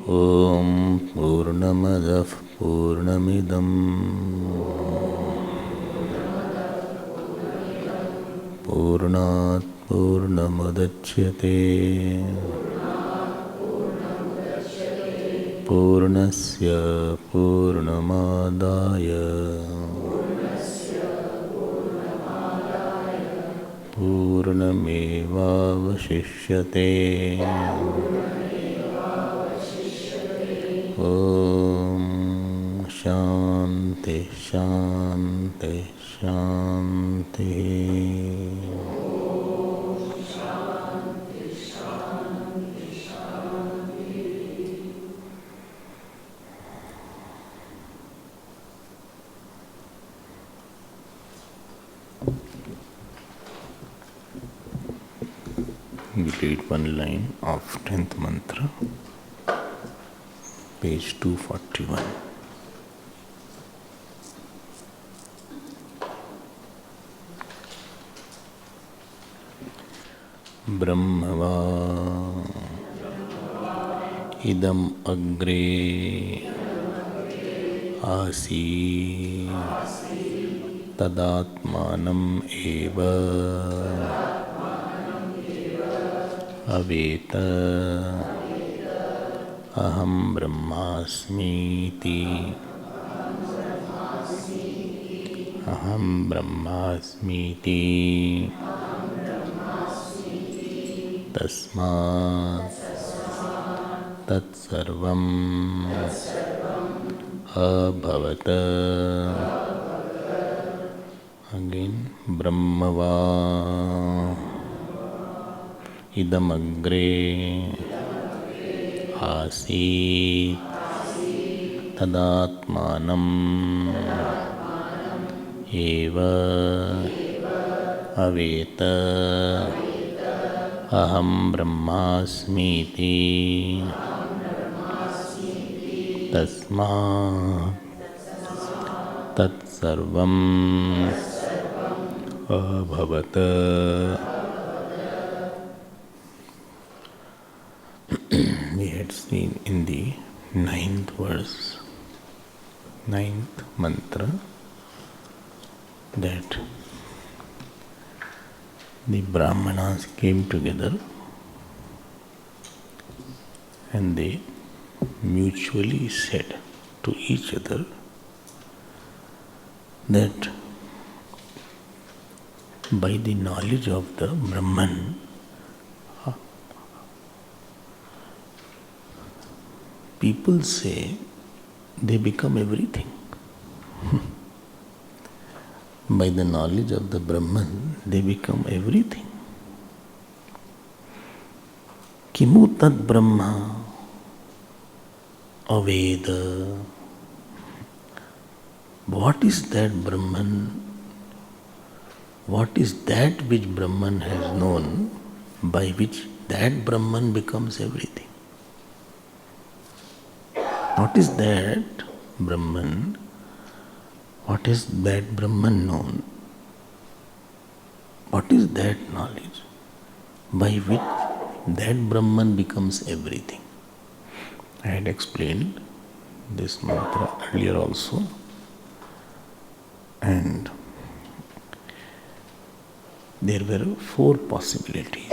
ॐ पूर्णमदः पूर्णमिदं पूर्णात् पूर्णमुदच्यते पूर्णस्य पूर्णमादाय पूर्णमेवावशिष्यते। ॐ शान्ति शान्ति शान्तिः। We read one line of 10th mantra, page 241. Brahmava idam agre asi tadatmanam eva aveta aham brahmasmiti aham brahmasmiti tasmat tatsarvam abhavata. Again, Brahmava idam agre asit tadatmanam eva aveta aham brahmasmiti tasmat tatsarvam abhavata. We had seen in the 9th verse, 9th mantra, that the Brahmanas came together and they mutually said to each other that by the knowledge of the Brahman, people say they become everything. By the knowledge of the Brahman, they become everything. Kimu tad Brahma aveda. What is that Brahman? What is that which Brahman has known, by which that Brahman becomes everything? What is that Brahman? What is that Brahman known? What is that knowledge by which that Brahman becomes everything? I had explained this mantra earlier also, and there were 4 possibilities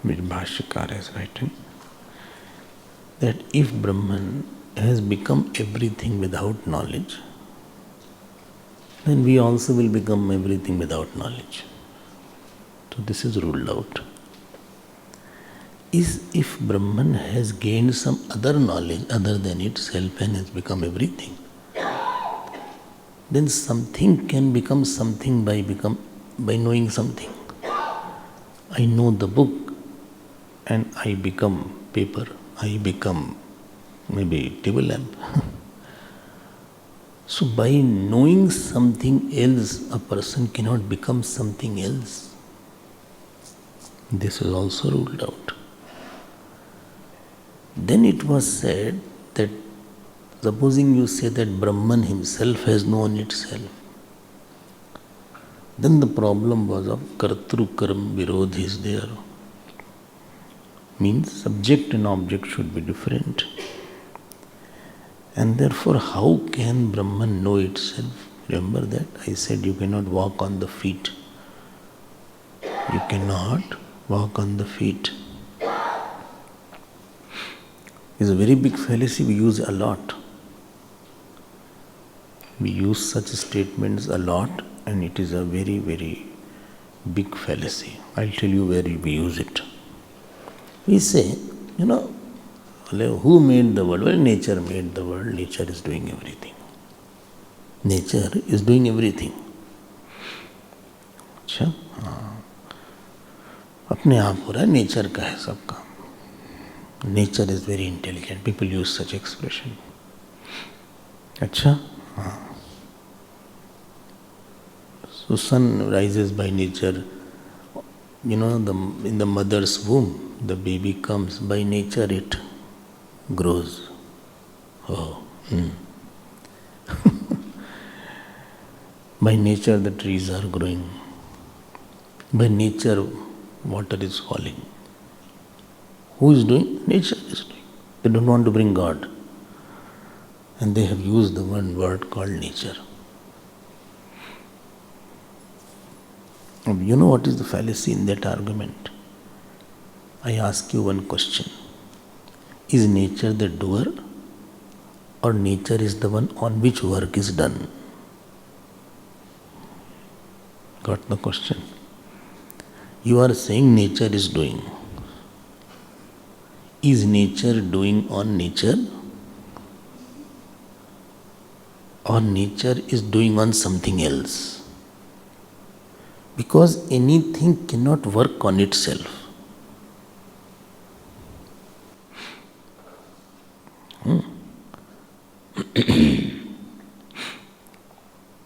which Bhashyakar has written. That if Brahman has become everything without knowledge, then we also will become everything without knowledge. So this is ruled out. If Brahman has gained some other knowledge other than itself and has become everything, then something can become something by knowing something. I know the book and I become paper. I become maybe table lamp. So by knowing something else, a person cannot become something else. This is also ruled out. Then it was said that supposing you say that Brahman himself has known itself, then the problem was of Kartru Karma Virodh is there. means subject and object should be different. And therefore, how can Brahman know itself? Remember that I said you cannot walk on the feet. You cannot walk on the feet. It's a very big fallacy we use a lot. We use such statements a lot, and it is a very, very big fallacy. I'll tell you where we use it. We say, who made the world? Well, nature made the world. Nature is doing everything. Nature is doing everything. अच्छा, अपने आप हो रहा है, nature का है सब काम. Nature is very intelligent. People use such expression. अच्छा, हाँ. So sun rises by nature. In the mother's womb, the baby comes. By nature, it grows. Oh. By nature, the trees are growing. By nature, water is falling. Who is doing? Nature is doing. They don't want to bring God. And they have used the one word called nature. You know what is the fallacy in that argument? I ask you one question. Is nature the doer, or nature is the one on which work is done? Got the question? You are saying nature is doing. Is nature doing on nature? Or nature is doing on something else? Because anything cannot work on itself.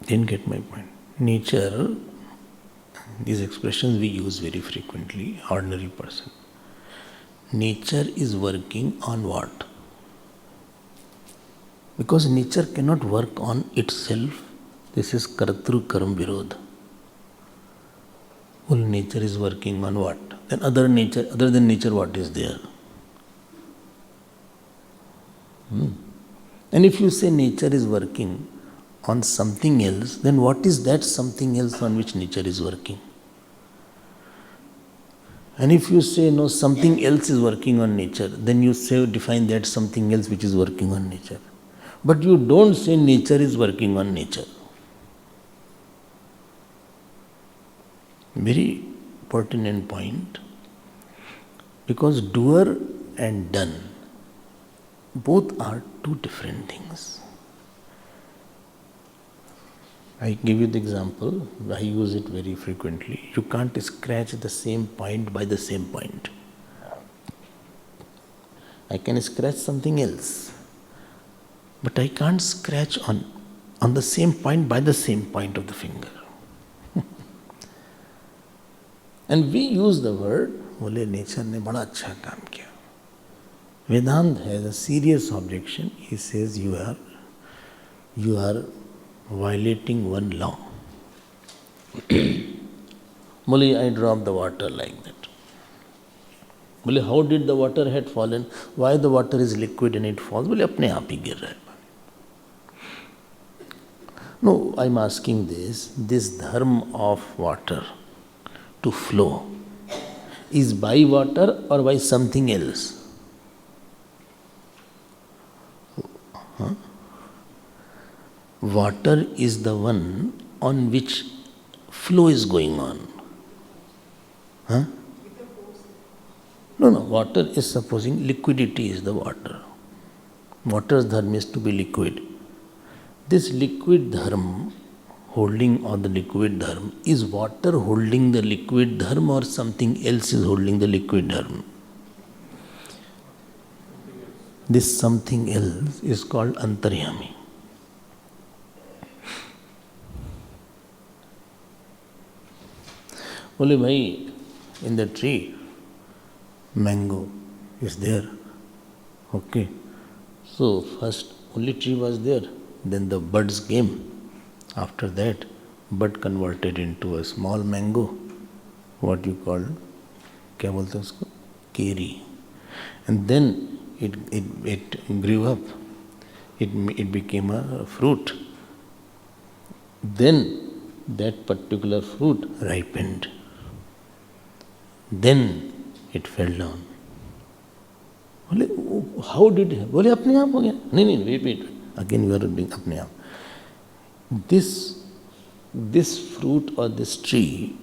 Didn't get my point. Nature, these expressions we use very frequently, ordinary person. Nature is working on what? Because nature cannot work on itself. This is Kartru Karam Virodha. Well, nature is working on what? Then other than nature, what is there? And if you say nature is working on something else, then what is that something else on which nature is working? And if you say no, something else is working on nature, then you say define that something else which is working on nature. But you don't say nature is working on nature. Very pertinent point, because doer and done both are two different things. I give you the example, I use it very frequently. You can't scratch the same point by the same point. I can scratch something else, but I can't scratch on the same point by the same point of the finger. And we use the word, बोले nature ने बड़ा अच्छा काम किया. Vedanta has a serious objection. He says you are violating one law. बोले I dropped the water like that. बोले how did the water had fallen? Why the water is liquid and it falls? बोले अपने आप ही गिर रहा है. No, I'm asking this dharma of water to flow is by water or by something else? Water is the one on which flow is going on. No, water is supposing liquidity is the water. Water's dharma is to be liquid. This liquid dharma holding on the liquid dharma, is water holding the liquid dharma or something else is holding the liquid dharma? This something else is called Antaryami. बोले भाई, in the tree, mango is there. Okay. So first only tree was there, then the buds came. After that, bud converted into a small mango. What you call, क्या बोलते हैं उसको? Keri. And then it grew up. It became a fruit. Then that particular fruit ripened. Then it fell down. बोले how did it? बोले अपने आप हो गया. नहीं wait. Again you are doing अपने आप. This fruit or this tree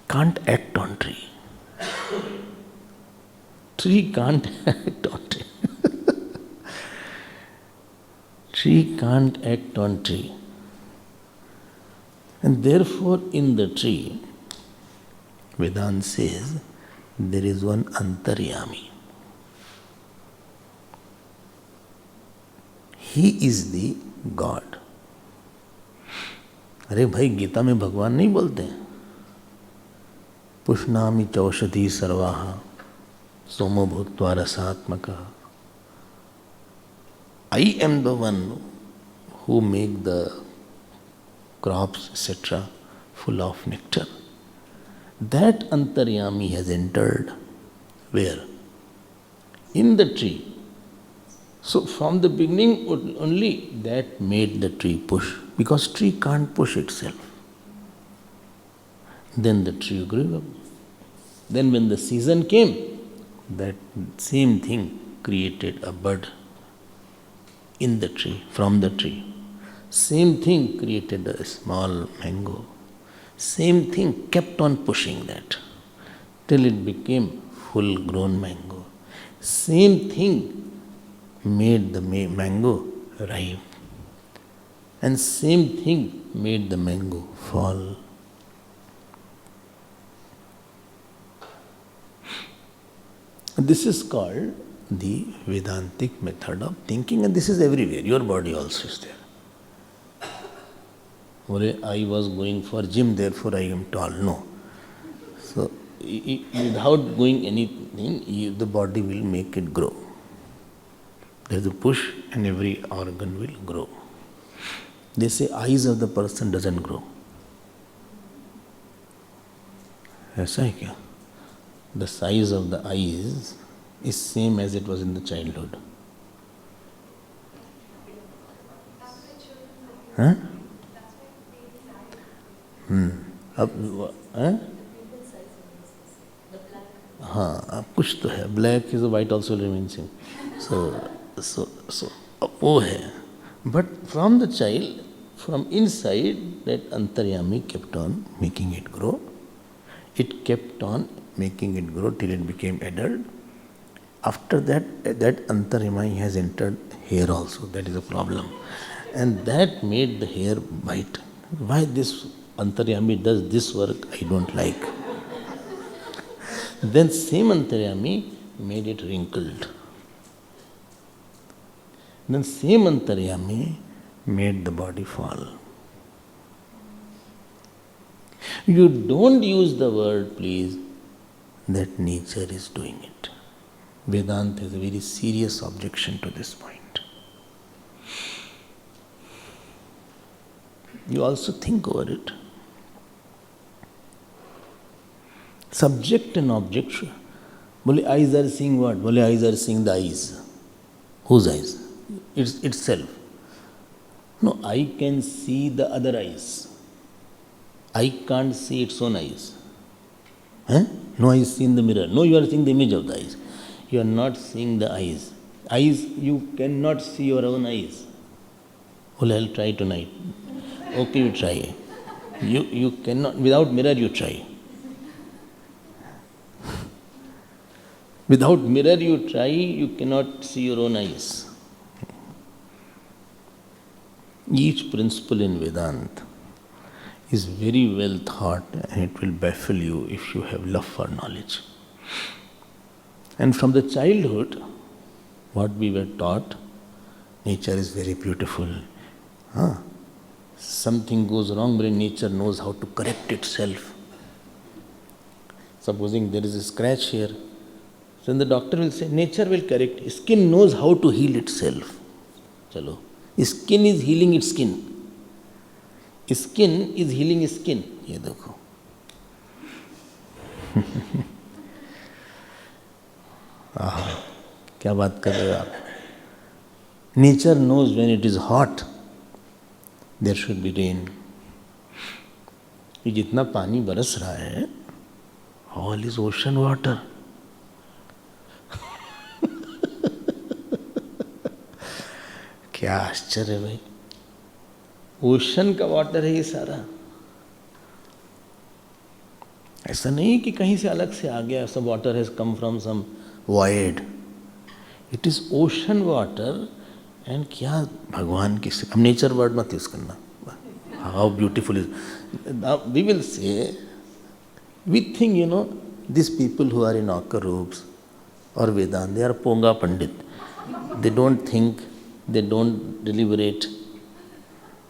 can't act on tree. Tree can't act on tree. Tree can't act on tree. And therefore in the tree, Vedanta says, there is one Antaryami. He is the God. अरे भाई गीता में भगवान नहीं बोलते हैं पुष्णामि चौषधि सर्वाहा सोमो भूत्वा रसात्मकः. I am the one who make the crops etc. full of nectar. That Antaryami has entered where? In the tree. So from the beginning only that made the tree push, because tree can't push itself. Then the tree grew up. Then when the season came, that same thing created a bud in the tree, from the tree. Same thing created a small mango. Same thing kept on pushing that till it became full grown mango. Same thing made the mango ripe. And same thing made the mango fall. This is called the Vedantic method of thinking, and this is everywhere. Your body also is there. I was going for gym, therefore I am tall. No. So, without going anything, the body will make it grow. There is a push and every organ will grow. They say eyes of the person doesn't grow. ऐसा है क्या? The size of the eyes is same as it was in the childhood. Huh? अब कुछ तो है. Black is white also remains same. So वो है. But from the child, from inside, that Antaryami kept on making it grow. It kept on making it grow till it became adult. After that, that Antaryami has entered hair also. That is a problem. And that made the hair white. Why this Antaryami does this work, I don't like. Then same Antaryami made it wrinkled. Then same Antaryami made the body fall. You don't use the word, please, that nature is doing it. Vedanta has a very serious objection to this point. You also think over it. Subject and object. Bole eyes are seeing what? Bole eyes are seeing the eyes. Whose eyes? It's itself. No, I can see the other eyes. I can't see its own eyes. No eyes see in the mirror. No, you are seeing the image of the eyes. You are not seeing the eyes. Eyes, you cannot see your own eyes. Well, I'll try tonight. Okay, you try. You cannot, without mirror you try. Without mirror you try, you cannot see your own eyes. Each principle in Vedanta is very well thought, and it will baffle you if you have love for knowledge. And from the childhood, what we were taught, nature is very beautiful. Something goes wrong, but nature knows how to correct itself. Supposing there is a scratch here, then the doctor will say, nature will correct. Skin knows how to heal itself. Chalo. Skin is healing its skin. Skin is healing skin. ये देखो. क्या बात कर रहे हो आप? Nature knows when it is hot there should be rain. ये जितना पानी बरस रहा है, ऑल इज ओशन वाटर. क्या आश्चर्य भाई, ओशन का वाटर है ये सारा. ऐसा नहीं कि कहीं से अलग से आ गया, सब water has come from some void. It is ocean water. And क्या भगवान की, अब नेचर वर्ड मत यूज करना. How beautiful is. We will say, we think you know this people who are in ochre robes और Vedanta, they are पोंगा पंडित. They don't think, they don't deliberate,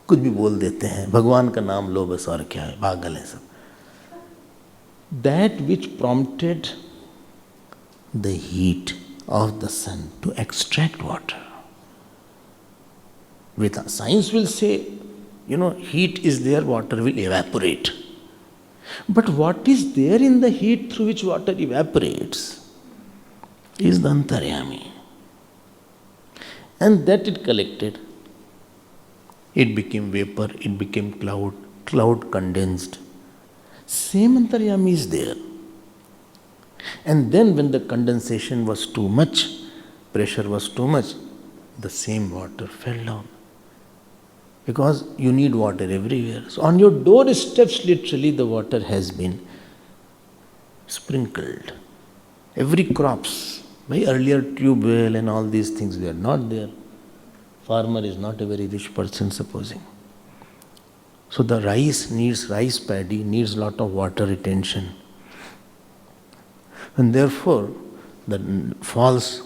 कुछ भी बोल देते हैं, भगवान का नाम लो बस, और क्या है, पागल है सब. That which prompted the heat of the sun to extract water. With science will say, you know, heat is there, water will evaporate. But what is there in the heat through which water evaporates is the Antaryami. And that it collected. It became vapor, it became cloud, cloud condensed. Same Antaryami is there. And then when the condensation was too much, pressure was too much, the same water fell down. Because you need water everywhere. So on your doorsteps literally the water has been sprinkled. Every crops. By earlier tube well and all these things were not there. Farmer is not a very rich person, supposing. So the rice paddy needs lot of water retention. And therefore, the falls,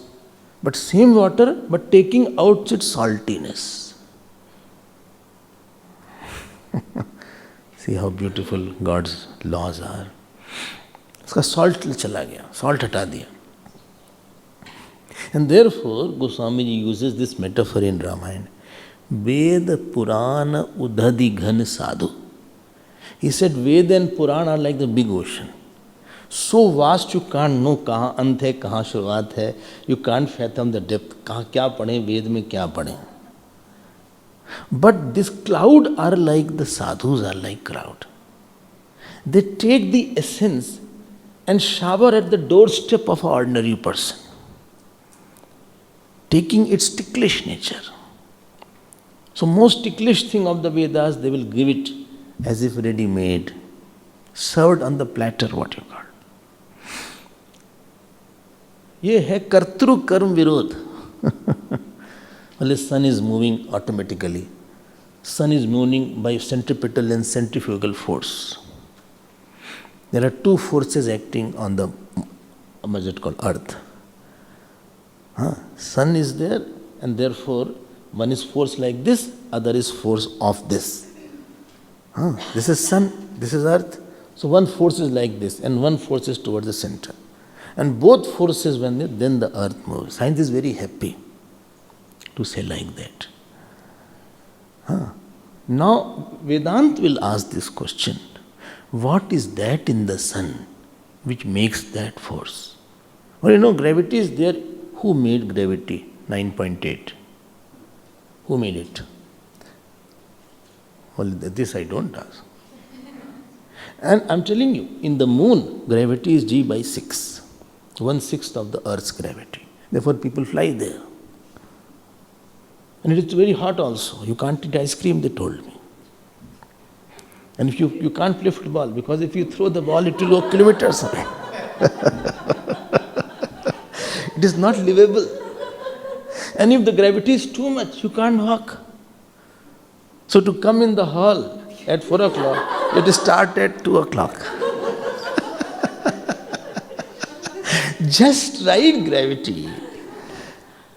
but same water, but taking out its saltiness. See how beautiful God's laws are. उसका salt चला गया, salt हटा दिया. And therefore, Goswami ji uses this metaphor in Ramayana. Ved Purana Udhadi Ghan Sadhu. He said Ved and Purana are like the big ocean. So vast you can't know कहाँ अंत है, कहाँ शुरुआत है. You can't fathom the depth. कहाँ क्या पढ़ें, वेद में क्या पढ़ें. But this cloud are like the sadhus are like crowd. They take the essence and shower at the doorstep of an ordinary person, taking its ticklish nature. So most ticklish thing of the Vedas, they will give it as if ready-made, served on the platter, what you call. ये है कर्तृ कर्म विरोध. Well, the sun is moving automatically. Sun is moving by centripetal and centrifugal force. There are two forces acting on the, what is it called, earth. Sun is there, and therefore one is force like this, other is force of this. This is sun, this is earth. So one force is like this, and one force is towards the center. And both forces, when they, then the earth moves. Science is very happy to say like that. Now Vedanta will ask this question: what is that in the sun which makes that force? Well, you know, gravity is there. Who made gravity? 9.8. Who made it? Well, this I don't ask. And I'm telling you, in the moon, gravity is G by 6. 1/6 of the earth's gravity. Therefore, people fly there. And it is very hot also. You can't eat ice cream, they told me. And if you can't play football, because if you throw the ball, it will go kilometers away. It is not livable. And if the gravity is too much, you can't walk. So to come in the hall at 4 o'clock, you have to start at 2 o'clock. Just right gravity.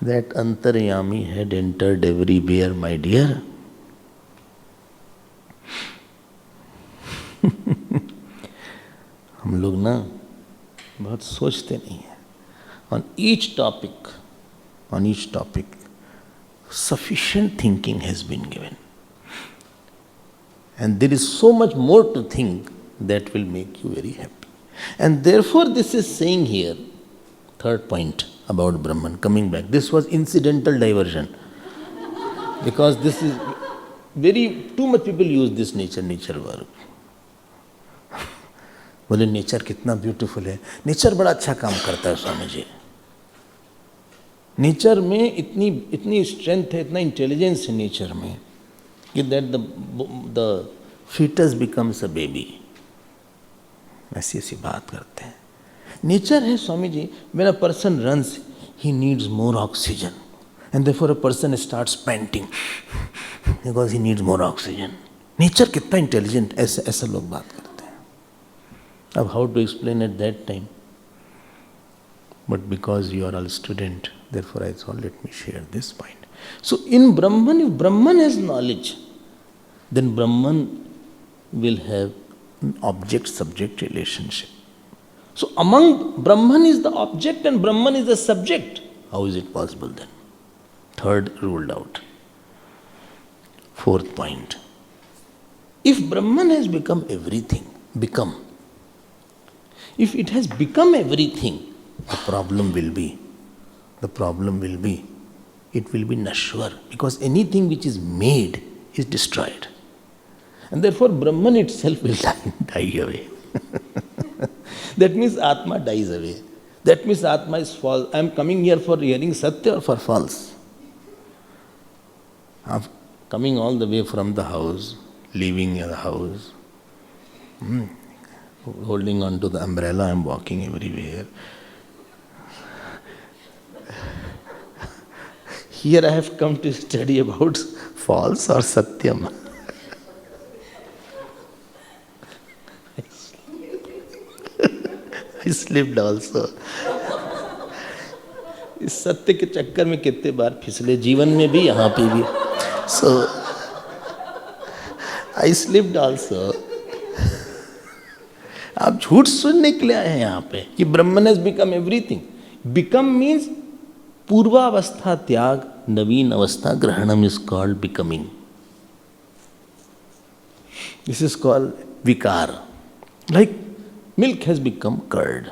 That Antaryami had entered everywhere, my dear. हम लोग ना बहुत सोचते नहीं हैं. On each topic, sufficient thinking has been given. And there is so much more to think that will make you very happy. And therefore this is saying here, third point about Brahman. Coming back, this was incidental diversion because this is too much people use this nature word. बोले nature कितना beautiful है, nature बड़ा अच्छा काम करता है स्वामी जी, nature में इतनी स्ट्रेंथ है, इतना इंटेलिजेंस है नेचर में कि that the fetus becomes a baby. ऐसी ऐसी बात करते हैं. नेचर है Swami ji, when a person runs he needs more oxygen and therefore a person starts panting because he needs more oxygen. Nature कितना इंटेलिजेंट, ऐसा लोग बात करते हैं. अब how to explain at that time, but because you are all student, therefore I thought let me share this point. So in Brahman, if Brahman has knowledge, then Brahman will have an object-subject relationship. So among Brahman is the object and Brahman is the subject. How is it possible then? Third ruled out. Fourth point. If Brahman has become everything, if it has become everything, the problem will be, it will be nashwar, because anything which is made is destroyed. And therefore Brahman itself will die away. That means Atma dies away. That means Atma is false. I am coming here for hearing Satya or for false? I'm coming all the way from the house, leaving the house, holding on to the umbrella, I am walking everywhere. Here I have come to study about false or Satyam. I slipped also. इस सत्य के चक्कर में कितने बार फिसले, जीवन में भी, यहाँ पे भी. So I slipped also. आप झूठ सुनने के लिए आए हैं यहाँ पे कि ब्रह्मन has become everything. Become means पूर्वावस्था त्याग, नवीन अवस्था ग्रहणम is called becoming. This is called vikar. Like milk has become curd.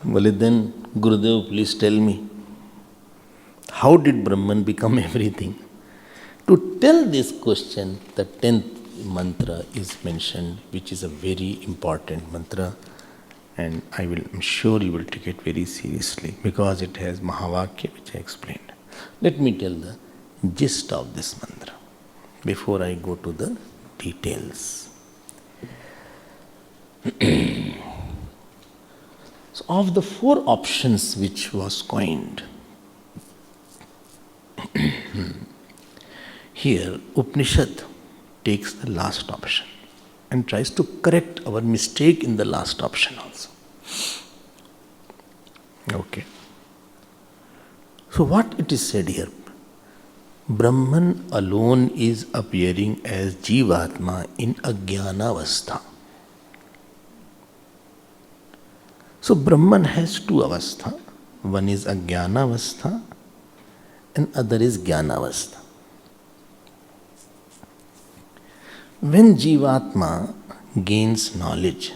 Well, then Gurudev, please tell me, how did Brahman become everything? To tell this question, the 10th mantra is mentioned, which is a very important mantra, and I'm sure you will take it very seriously because it has Mahavakya, which I explained. Let me tell the gist of this mantra before I go to the details. So of the 4 options which was coined, here Upanishad takes the last option and tries to correct our mistake in the last option also. Okay. So what it is said here? Brahman alone is appearing as Jivatma in Ajnanavastha. So Brahman has 2 avastha. One is Ajnanavastha and other is Jnanavastha. When Jivatma gains knowledge,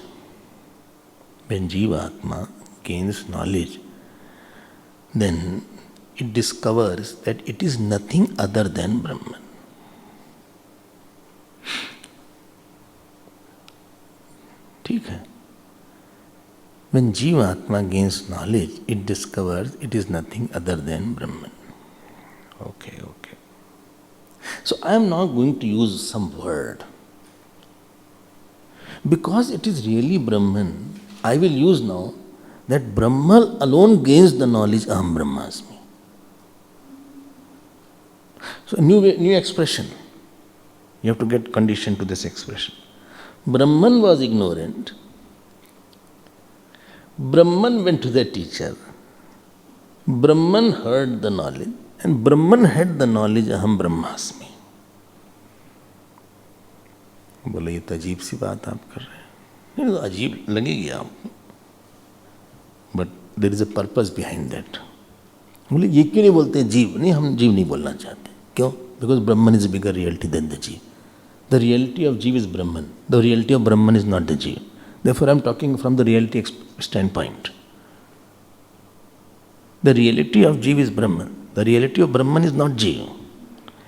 then it discovers that it is nothing other than Brahman. ठीक है? When Jivatma gains knowledge, it discovers it is nothing other than Brahman. Okay. So I am now going to use some word. Because it is really Brahman, I will use now that Brahma alone gains the knowledge, Aham Brahmasmi. So a new expression. You have to get conditioned to this expression. Brahman was ignorant. Brahman went to the teacher. Brahman heard the knowledge and Brahman had the knowledge, Aham Brahmasmi. बोले ये तो अजीब सी बात आप कर रहे हैं. नहीं तो अजीब लगेगी आपको, but there is a purpose behind that. बोले ये क्यों नहीं बोलते जीव? नहीं, हम जीव नहीं बोलना चाहते. क्यों? Because Brahman is a bigger reality than the jiva. The reality of jiva is Brahman. The reality of Brahman is not the jiva. Therefore I am talking from the reality standpoint. The reality of Jeev is Brahman. The reality of Brahman is not Jeev.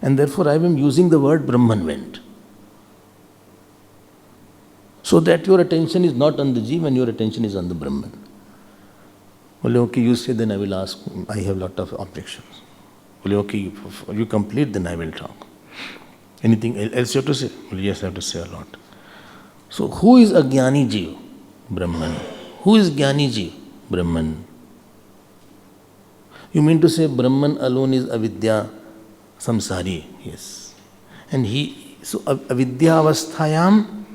And therefore I am using the word Brahman went. So that your attention is not on the Jeev and your attention is on the Brahman. Well, okay, you say, then I will ask, I have lot of objections. Well, okay, you complete, then I will talk. Anything else you have to say? Well, yes, I have to say a lot. So who is Ajnani Jeev? Brahman. Who is Jnani Jeev? Brahman. You mean to say Brahman alone is avidya samsari? Yes. And so avidya avasthayam,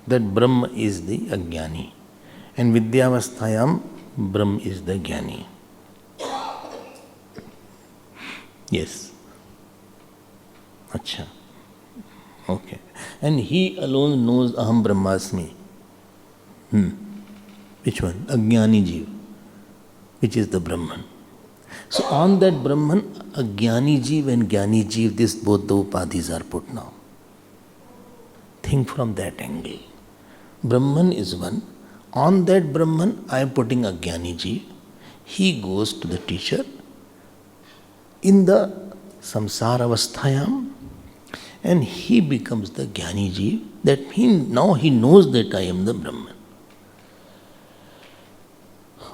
that Brahma is the Ajnani. And vidya avasthayam, Brahma is the Jnani. Yes. Acha. Okay. And he alone knows Aham Brahmasmi. Which one? Ajnani Jeev, which is the Brahman. So on that Brahman, Ajnani Jeev and Jnani Jeev, both the upadhis are put now. Think from that angle. Brahman is one. On that Brahman, I am putting Ajnani Jeev. He goes to the teacher in the samsara avasthayam, and he becomes the Jnani Jeev. That now he knows that I am the Brahman.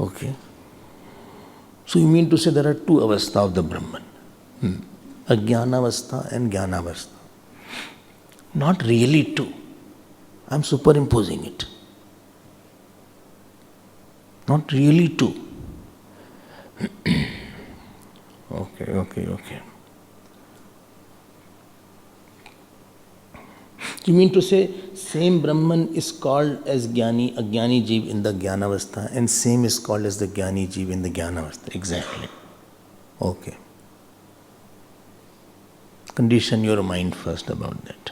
Okay. So you mean to say there are two avastha of the Brahman. Ajnana avastha and Jnana avastha. Not really two. I am superimposing it. Not really two. Okay. You mean to say same Brahman is called as Ajnani Jeev in the Jnanavastha, and same is called as the Jnani Jeev in the Jnanavastha. Exactly. Okay. Condition your mind first about that.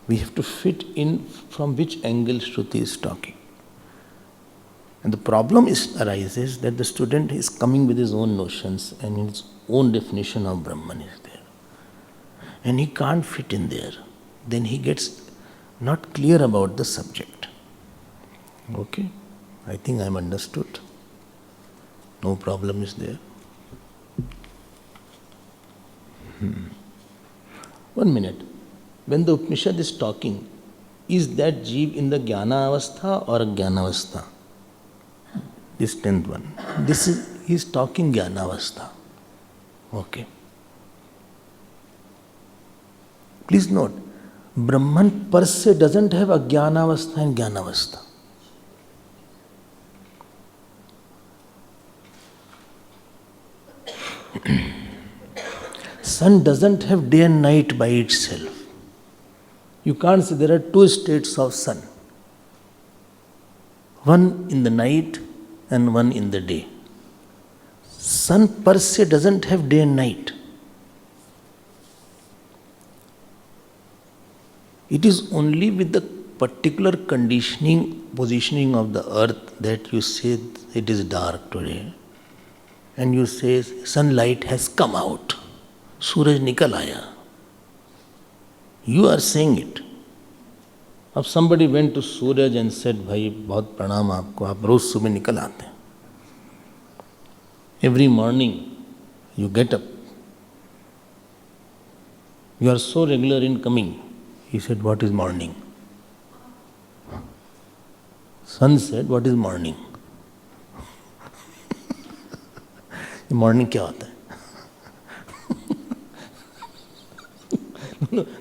We have to fit in from which angle Shruti is talking. And the problem arises that the student is coming with his own notions and his own definition of Brahman is there. And he can't fit in there. Then he gets not clear about the subject. Okay? I think I am understood. No problem is there. 1 minute. When the Upanishad is talking, is that Jeev in the Jnana avastha or Jnana avastha? This 10th one. He is talking Jnana avastha. Okay. Please note, Brahman per se doesn't have a Jnana avastha and Jnana avastha. Sun doesn't have day and night by itself. You can't say there are two states of sun. One in the night and one in the day. Sun per se doesn't have day and night. It is only with the particular positioning of the earth that you say it is dark today. And you say sunlight has come out. Suraj nikal aaya. You are saying it. अब somebody went to Suraj and said, भाई बहुत प्रणाम आपको, आप रोज सुबह निकल आते हैं. Every morning you get up. You are so regular in coming. He said, what is morning? Sun said, what is morning? Morning क्या होता है?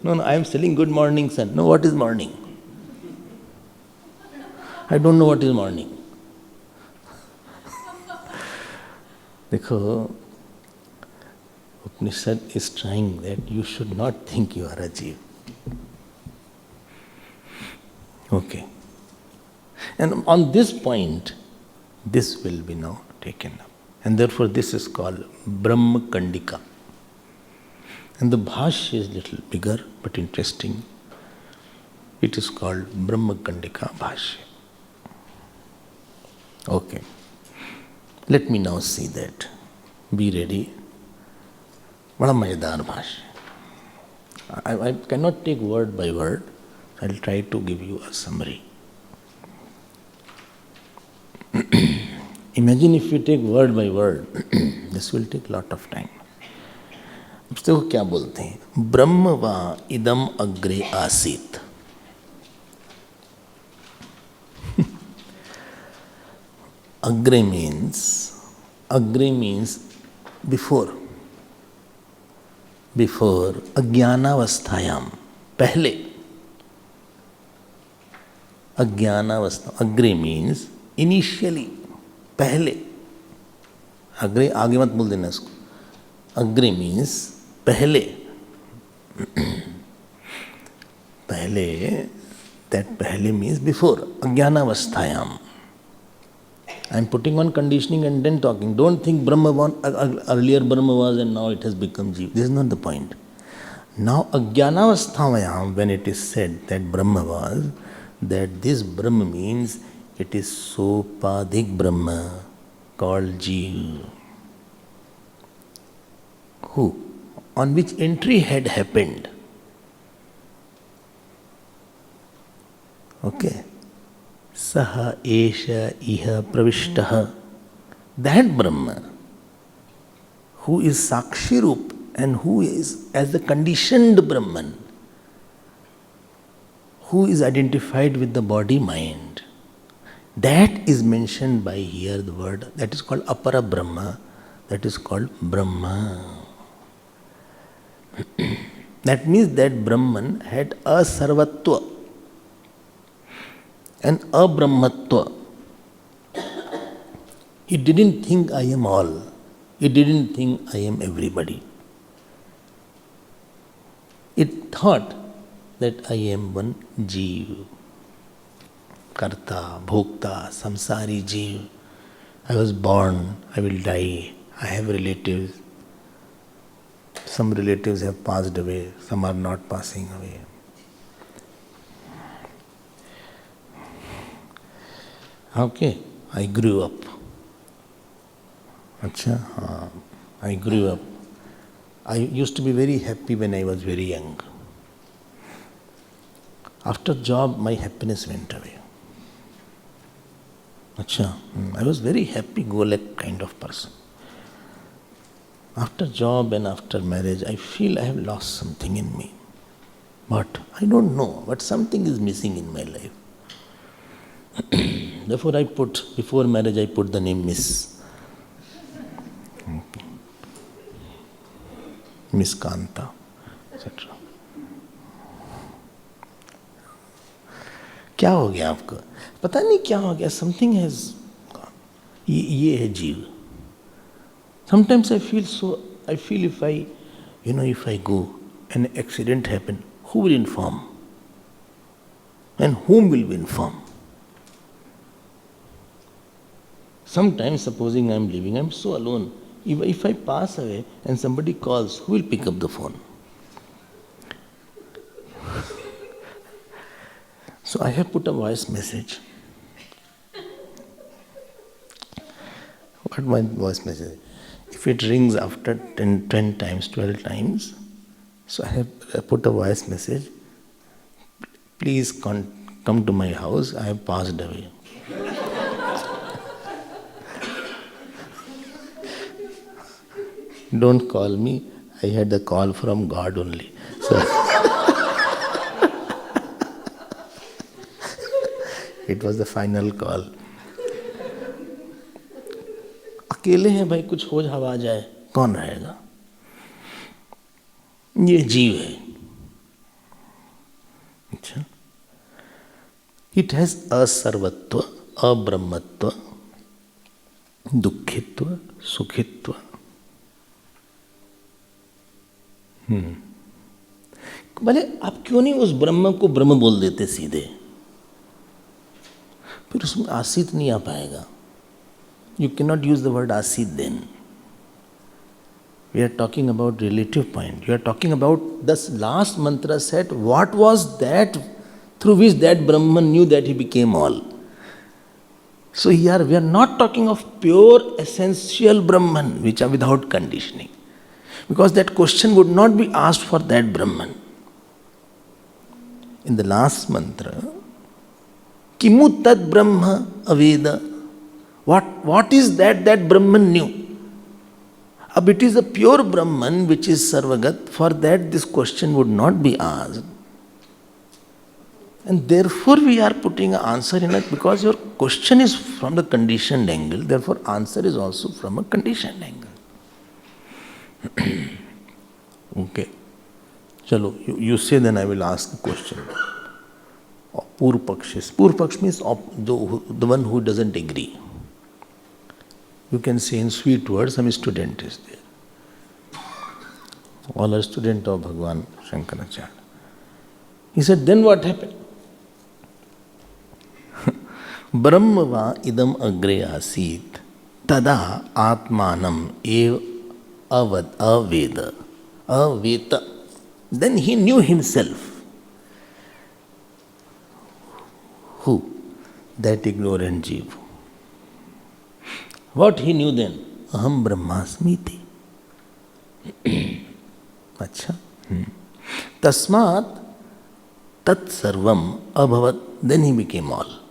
No, I am saying good morning, sun. No, what is morning? I don't know what is morning. देखो, Upanishad is trying that you should not think you are a Jeev. Okay. And on this point, this will be now taken up. And therefore this is called Brahma Kandika. And the Bhashya is little bigger but interesting. It is called Brahma Kandika Bhashya. Okay. Let me now see that. Be ready. Bada Majedar Bhashya. I cannot take word by word. I will try to give you a summary. Imagine if we take word by word, this will take lot of time. तो क्या बोलते हैं? ब्रह्म वा इदम अग्रे आसीत. Agre means before. Before अज्ञानावस्थायाम, पहले. अज्ञानावस्था. अग्रे means initially, पहले. अग्रे आगे मत बोल देना इसको. अग्रे means पहले. पहले, that पहले means before. अज्ञानावस्थायाम. I am putting on conditioning and then talking. Don't think Brahma earlier Brahma was and now it has become Jeev. This is not the point. Now Ajnanavasthavayam, when it is said that Brahma was, that this Brahma means it is Sopadik Brahma called Jeev. Who? On which entry had happened. Okay. Saha Esha Iha Pravishtaha. That Brahma, who is Sakshi Rup and who is as the conditioned Brahman, who is identified with the body mind, that is mentioned by here the word, that is called Apara Brahma, that is called Brahma. That means that Brahman had a Sarvatva and a Brahmatva. He didn't think I am all. He didn't think I am everybody. It thought that I am one Jeev. Karta, Bhokta, Samsari Jeev. I was born, I will die, I have relatives. Some relatives have passed away, some are not passing away. Okay, I grew up. I grew up. I used to be very happy when I was very young. After job, my happiness went away. I was very happy-go-lucky kind of person. After job and after marriage, I feel I have lost something in me. But I don't know, but something is missing in my life. Therefore, before marriage, I put the name Miss. Miss Kanta, etc. क्या हो गया आपको? पता नहीं क्या हो गया. Something has gone. ये है जीव. Sometimes I feel if I go, an accident happen, who will inform? And whom will we inform? Sometimes, supposing I am living, I am so alone. If I pass away and somebody calls, who will pick up the phone? So I have put a voice message. What my voice message? If it rings after 10 times, 12 times, so I have put a voice message. Please come to my house, I have passed away. Don't call me, I had the call from God only. So it was the final call. अकेले हैं भाई, कुछ हो हवा जाए, कौन रहेगा? ये जीव है. अच्छा. It has असर्वत्व, अब्रह्मत्व, दुखित्व, सुखित्व. भले आप क्यों नहीं उस ब्रह्म को ब्रह्म बोल देते सीधे? फिर उसमें आसित नहीं आ पाएगा. You cannot use the word asit then. We are talking about relative point. You are talking about the last mantra said, what was that through which that Brahman knew that he became all. So here we are not talking of pure essential Brahman, which are without conditioning. Because that question would not be asked for that Brahman. In the last mantra, Kimu tad Brahma Aveda, What is that Brahman knew? Ab it is a pure Brahman which is Sarvagat, for that this question would not be asked. And therefore we are putting an answer in it, because your question is from the conditioned angle, therefore answer is also from a conditioned angle. Okay. Chalo, you say, then I will ask a question. Purva Paksh. Purva Paksh means the one who doesn't agree. You can say in sweet words, some student is there. All are student of Bhagavan Shankaracharya. He said, then what happened? Brahma va idam agre asit tada atmanam ev aveta. Then he knew himself. Who? That ignorant Jeev. What he knew then? Aham Brahmasmiti. Acha. Tasmat tat sarvam abhavat. Then he became all.